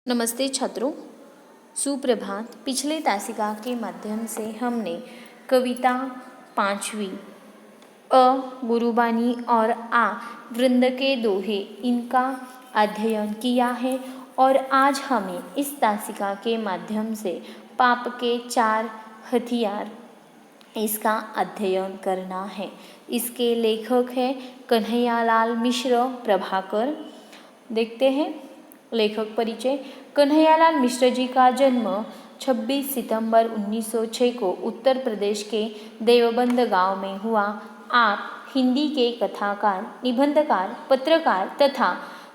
नमस्ते छात्रों, सुप्रभात। पिछले तासिका के माध्यम से हमने कविता पांचवी अ गुरुबानी और आ वृंद के दोहे इनका अध्ययन किया है और आज हमें इस तासिका के माध्यम से पाप के 4 हथियार इसका अध्ययन करना है। इसके लेखक हैं कन्हैयालाल मिश्र प्रभाकर। देखते हैं लेखक परिचय। कन्हैयालाल मिश्र जी का जन्म 26 सितंबर 1906 को उत्तर प्रदेश के देवबंद गांव में हुआ। आप हिंदी के कथाकार, निबंधकार, पत्रकार तथा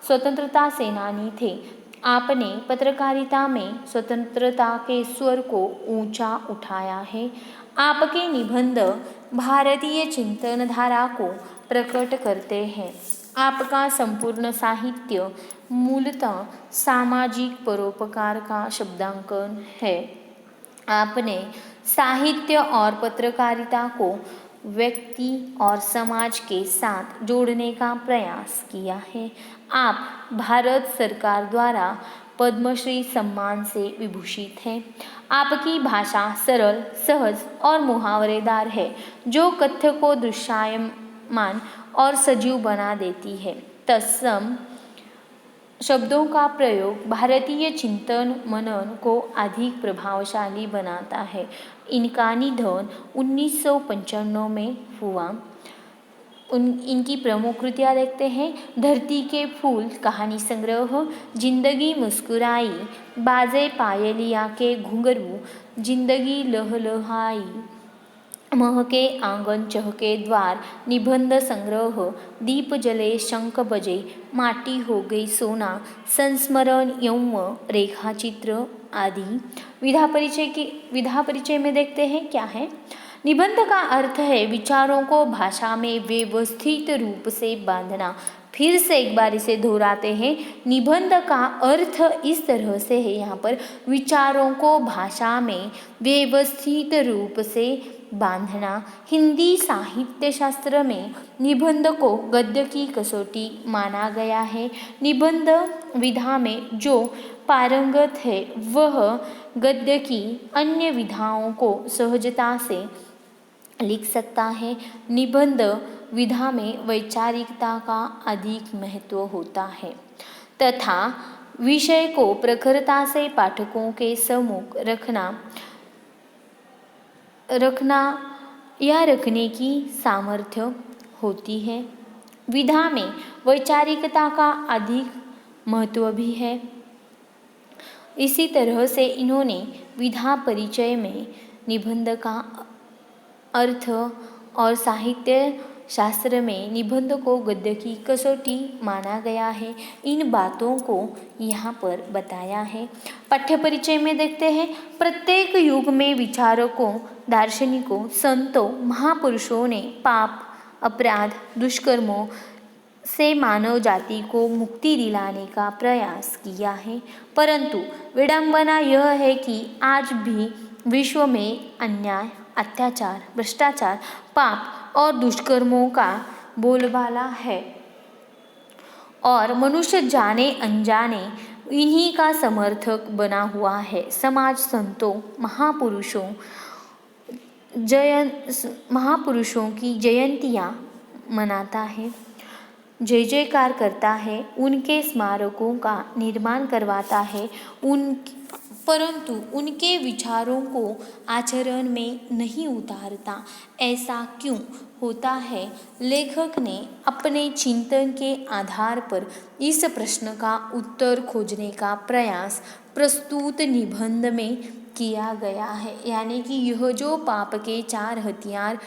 स्वतंत्रता सेनानी थे। आपने पत्रकारिता में स्वतंत्रता के स्वर को ऊंचा उठाया है। आपके निबंध भारतीय चिंतन धारा को प्रकट करते हैं। आपका संपूर्ण साहित्य मूलतः सामाजिक परोपकार का शब्दांकन है। आपने साहित्य और पत्रकारिता को व्यक्ति और समाज के साथ जोड़ने का प्रयास किया है। आप भारत सरकार द्वारा पद्मश्री सम्मान से विभूषित हैं। आपकी भाषा सरल, सहज और मुहावरेदार है, जो कथ्य को दृश्यमान और सजीव बना देती है। तत्सम शब्दों का प्रयोग भारतीय चिंतन मनन को अधिक प्रभावशाली बनाता है। इनका निधन 1995 में हुआ। इनकी प्रमुख कृतियाँ देखते हैं। धरती के फूल कहानी संग्रह, जिंदगी मुस्कुराई, बाजे पायलिया के घुंघरू, जिंदगी लहलहाई, महके आंगन चहके द्वार, निबंध संग्रह, दीप जले शंख बजे, माटी हो गई सोना, संस्मरण यौम, रेखा चित्र आदि। विधा परिचय में देखते हैं क्या है। निबंध का अर्थ है विचारों को भाषा में व्यवस्थित रूप से बांधना। फिर से एक बार इसे दोहराते हैं। निबंध का अर्थ इस तरह से है, यहाँ पर विचारों को भाषा में व्यवस्थित रूप से बांधना। हिंदी साहित्य शास्त्र में निबंध को गद्य की कसौटी माना गया है। निबंध विधा में जो पारंगत है वह गद्य की अन्य विधाओं को सहजता से लिख सकता है। निबंध विधा में वैचारिकता का अधिक महत्व होता है तथा विषय को प्रखरता से पाठकों के सम्मुख रखने की सामर्थ्य होती है। विधा में वैचारिकता का अधिक महत्व भी है। इसी तरह से इन्होंने विधा परिचय में निबंध का अर्थ और साहित्य शास्त्र में निबंध को गद्य की कसौटी माना गया है, इन बातों को यहाँ पर बताया है। पाठ्य परिचय में देखते हैं। प्रत्येक युग में विचारकों, दार्शनिकों, संतों, महापुरुषों ने पाप, अपराध, दुष्कर्मों से मानव जाति को मुक्ति दिलाने का प्रयास किया है, परंतु विडंबना यह है कि आज भी विश्व में अन्याय, अत्याचार, भ्रष्टाचार, पाप और दुष्कर्मों का बोलबाला है और मनुष्य जाने अनजाने इन्हीं का समर्थक बना हुआ है। समाज संतों, महापुरुषों की जयंतियाँ मनाता है, जय जयकार करता है, उनके स्मारकों का निर्माण करवाता है, परंतु उनके विचारों को आचरण में नहीं उतारता। ऐसा क्यों होता है? लेखक ने अपने चिंतन के आधार पर इस प्रश्न का उत्तर खोजने का प्रयास प्रस्तुत निबंध में किया गया है। यानी कि यह जो पाप के 4 हथियार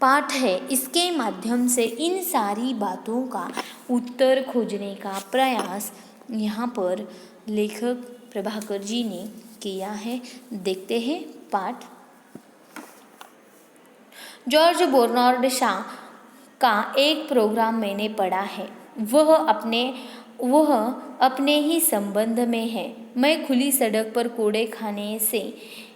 पाठ है, इसके माध्यम से इन सारी बातों का उत्तर खोजने का प्रयास यहाँ पर लेखक प्रभाकर जी ने किया है। देखते हैं पाठ। जॉर्ज बर्नार्ड शॉ का एक प्रोग्राम मैंने पढ़ा है। वह अपने ही संबंध में है। मैं खुली सड़क पर कूड़े खाने से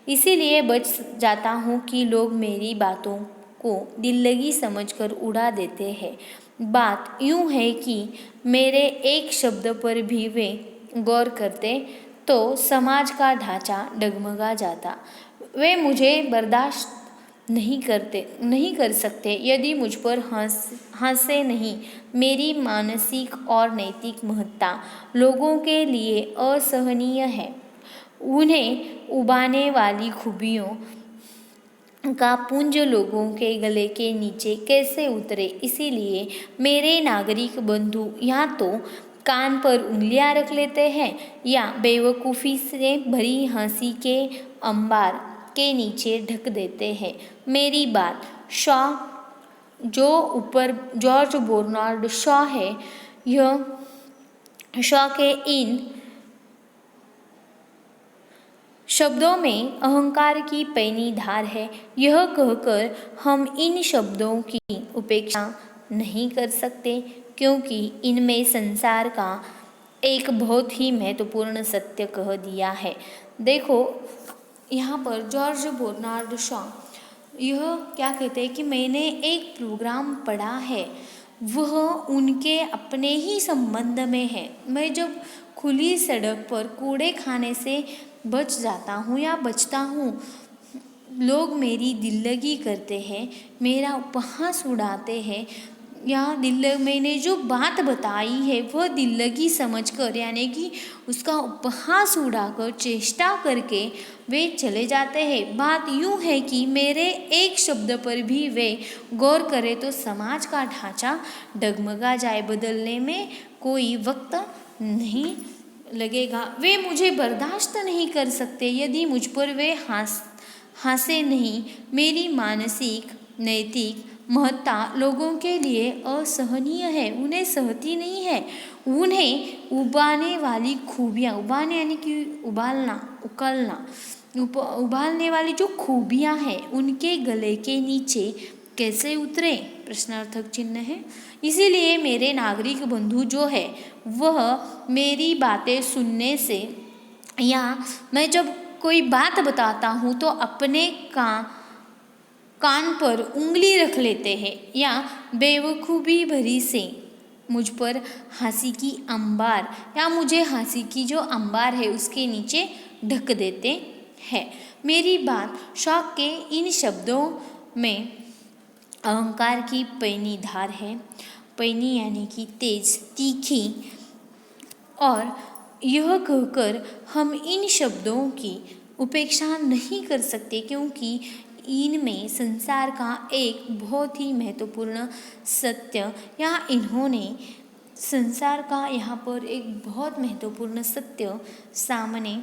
इसीलिए बच जाता हूँ कि लोग मेरी बातों को दिल लगी समझकर उड़ा देते हैं। बात यूँ है कि मेरे एक शब्द पर भी वे गौर करते तो समाज का ढांचा डगमगा जाता। वे मुझे बर्दाश्त नहीं कर सकते यदि मुझ पर हंसे नहीं। मेरी मानसिक और नैतिक महत्ता लोगों के लिए असहनीय है। उन्हें उबाने वाली खूबियों का पुंज लोगों के गले के नीचे कैसे उतरे। इसीलिए मेरे नागरिक बंधु या तो कान पर उंगलियां रख लेते हैं या बेवकूफ़ी से भरी हंसी के अंबार के नीचे ढक देते हैं। मेरी बात शॉ जो ऊपर जॉर्ज बर्नार्ड शॉ है, यह शॉ के इन शब्दों में अहंकार की पैनी धार है। यह कहकर हम इन शब्दों की उपेक्षा नहीं कर सकते क्योंकि इनमें संसार का एक बहुत ही महत्वपूर्ण सत्य कह दिया है। देखो यहाँ पर जॉर्ज बर्नार्ड शॉ यह क्या कहते हैं कि मैंने एक प्रोग्राम पढ़ा है, वह उनके अपने ही संबंध में है। मैं जब खुली सड़क पर कूड़े खाने से बच जाता हूँ या बचता हूँ, लोग मेरी दिल्लगी करते हैं, मेरा उपहास उड़ाते हैं या मैंने जो बात बताई है वह दिल्लगी समझकर यानी कि उसका उपहास उड़ाकर चेष्टा करके वे चले जाते हैं। बात यूँ है कि मेरे एक शब्द पर भी वे गौर करें तो समाज का ढांचा डगमगा जाए। बदलने में कोई वक्त नहीं लगेगा। वे मुझे बर्दाश्त नहीं कर सकते यदि मुझ पर वे हंसे नहीं। मेरी मानसिक नैतिक महत्ता लोगों के लिए असहनीय है, उन्हें सहती नहीं है। उन्हें उबाने वाली खूबियाँ, उबाने यानी कि उबालना, उकलना, उबालने वाली जो खूबियाँ हैं उनके गले के नीचे कैसे उतरे, प्रश्नार्थक चिन्ह है। इसीलिए मेरे नागरिक बंधु जो है वह मेरी बातें सुनने से या मैं जब कोई बात बताता हूँ तो अपने कान पर उंगली रख लेते हैं या बेवकूफ़ी भरी से मुझ पर हंसी की अंबार या मुझे हंसी की जो अंबार है उसके नीचे ढक देते हैं। मेरी बात शौक के इन शब्दों में अहंकार की पैनी धार है। पैनी यानी कि तेज, तीखी, और यह कहकर हम इन शब्दों की उपेक्षा नहीं कर सकते क्योंकि इनमें संसार का एक बहुत ही महत्वपूर्ण सत्य या इन्होंने संसार का यहाँ पर एक बहुत महत्वपूर्ण सत्य सामने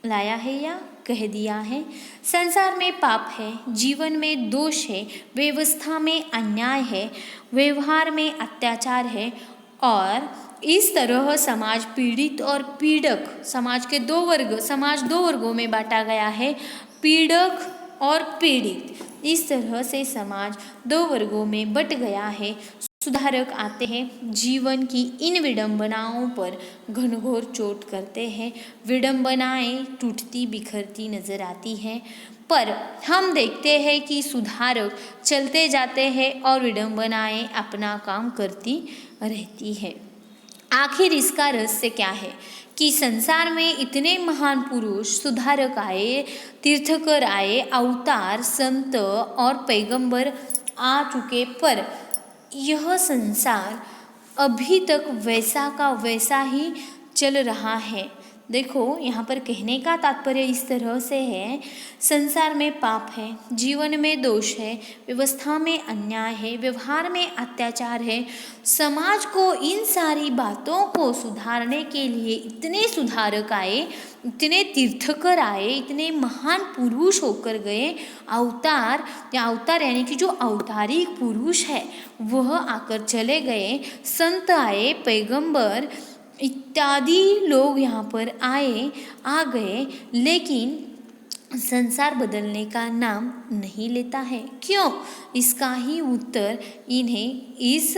लाया है या कह दिया है। संसार में पाप है, जीवन में दोष है, व्यवस्था में अन्याय है, व्यवहार में अत्याचार है और इस तरह समाज पीड़ित और पीड़क, समाज दो वर्गों में बांटा गया है, पीड़क और पीड़ित। इस तरह से समाज दो वर्गों में बट गया है। सुधारक आते हैं, जीवन की इन विडंबनाओं पर घनघोर चोट करते हैं। विडंबनाएं टूटती बिखरती नजर आती हैं, पर हम देखते हैं कि सुधारक चलते जाते हैं और विडंबनाएं अपना काम करती रहती है। आखिर इसका रहस्य क्या है कि संसार में इतने महान पुरुष सुधारक आए, तीर्थकर आए, अवतार, संत और पैगंबर आ चुके, पर यह संसार अभी तक वैसा का वैसा ही चल रहा है। देखो यहाँ पर कहने का तात्पर्य इस तरह से है, संसार में पाप है, जीवन में दोष है, व्यवस्था में अन्याय है, व्यवहार में अत्याचार है। समाज को इन सारी बातों को सुधारने के लिए इतने सुधारक आए, इतने तीर्थकर आए, इतने महान पुरुष होकर गए, अवतार यानी कि जो अवतारिक पुरुष है वह आकर चले गए, संत आए, पैगंबर इत्यादि लोग यहाँ पर आ गए, लेकिन संसार बदलने का नाम नहीं लेता है। क्यों? इसका ही उत्तर इन्हें इस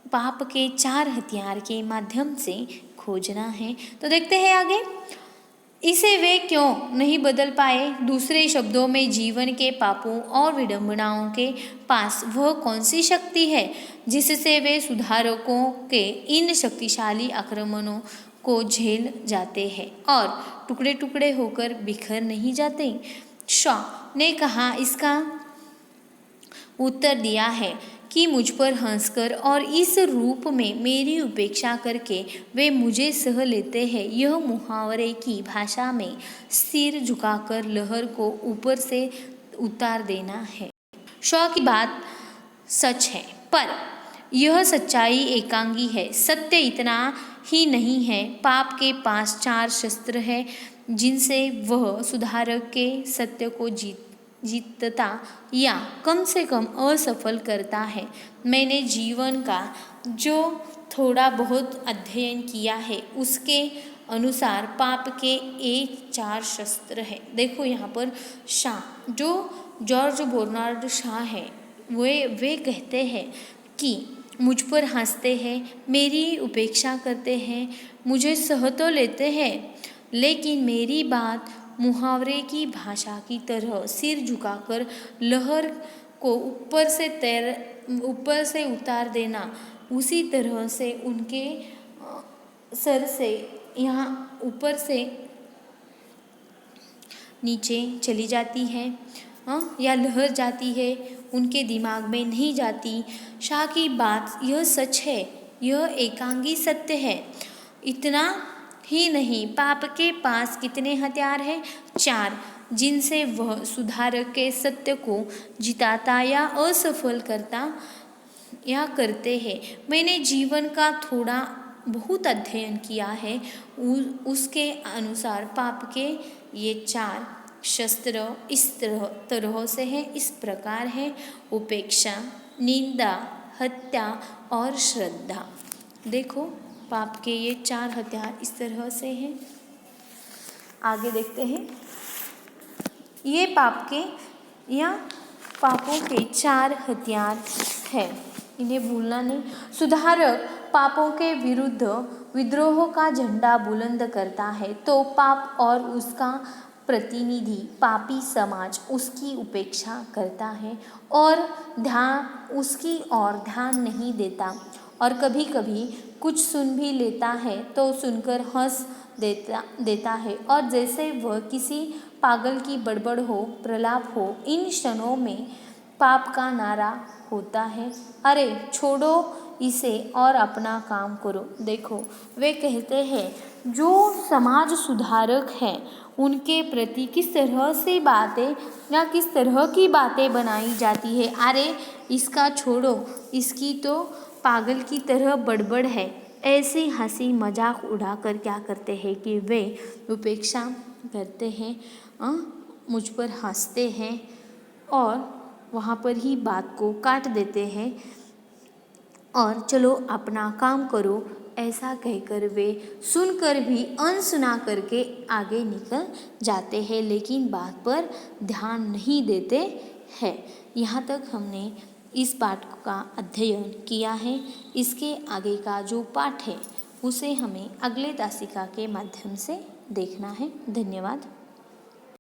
पाप के 4 हथियार के माध्यम से खोजना है। तो देखते हैं आगे, इसे वे क्यों नहीं बदल पाए। दूसरे शब्दों में जीवन के पापों और विडंबनाओं के पास वह कौन सी शक्ति है जिससे वे सुधारकों के इन शक्तिशाली आक्रमणों को झेल जाते हैं और टुकड़े टुकड़े होकर बिखर नहीं जाते। शॉ ने कहा, इसका उत्तर दिया है कि मुझ पर हंसकर और इस रूप में मेरी उपेक्षा करके वे मुझे सह लेते हैं। यह मुहावरे की भाषा में सिर झुकाकर लहर को ऊपर से उतार देना है। शॉ की बात सच है, पर यह सच्चाई एकांगी है। सत्य इतना ही नहीं है, पाप के पास 4 शस्त्र हैं जिनसे वह सुधारक के सत्य को जीतता या कम से कम असफल करता है। मैंने जीवन का जो थोड़ा बहुत अध्ययन किया है उसके अनुसार पाप के ये 4 शस्त्र है। देखो यहाँ पर शॉ, जो जॉर्ज बर्नार्ड शॉ है, वे कहते हैं कि मुझ पर हंसते हैं, मेरी उपेक्षा करते हैं, मुझे सह तो लेते हैं, लेकिन मेरी बात मुहावरे की भाषा की तरह सिर झुकाकर लहर को ऊपर से उतार देना, उसी तरह से उनके सर से यहाँ ऊपर से नीचे चली जाती है या लहर जाती है, उनके दिमाग में नहीं जाती। शाह की बात यह सच है, यह एकांगी सत्य है। इतना ही नहीं, पाप के पास कितने हथियार हैं? 4, जिनसे वह सुधारक के सत्य को जिताता या असफल करता या करते हैं। मैंने जीवन का थोड़ा बहुत अध्ययन किया है, उसके अनुसार पाप के ये 4 शस्त्र इस तरह से हैं, इस प्रकार है: उपेक्षा, निंदा, हत्या और श्रद्धा। देखो, पाप के ये 4 हथियार इस तरह से हैं। आगे देखते हैं, ये पापों के 4 हथियार है, इन्हें भूलना नहीं। सुधारक पापों के विरुद्ध विद्रोह का झंडा बुलंद करता है तो पाप और उसका प्रतिनिधि पापी समाज उसकी उपेक्षा करता है और उसकी ओर ध्यान नहीं देता, और कभी कभी कुछ सुन भी लेता है तो सुनकर हंस देता है, और जैसे वह किसी पागल की बड़बड़ हो, प्रलाप हो। इन क्षणों में पाप का नारा होता है, अरे छोड़ो इसे और अपना काम करो। देखो, वे कहते हैं जो समाज सुधारक हैं उनके प्रति किस तरह से बातें या किस तरह की बातें बनाई जाती है। अरे इसका छोड़ो, इसकी तो पागल की तरह बड़बड़ है। ऐसी हंसी मजाक उड़ाकर क्या करते हैं कि वे उपेक्षा करते हैं, मुझ पर हंसते हैं और वहाँ पर ही बात को काट देते हैं और चलो अपना काम करो, ऐसा कहकर वे सुनकर भी अनसुना करके आगे निकल जाते हैं, लेकिन बात पर ध्यान नहीं देते हैं। यहाँ तक हमने इस पाठ का अध्ययन किया है। इसके आगे का जो पाठ है उसे हमें अगले तासिका के माध्यम से देखना है। धन्यवाद।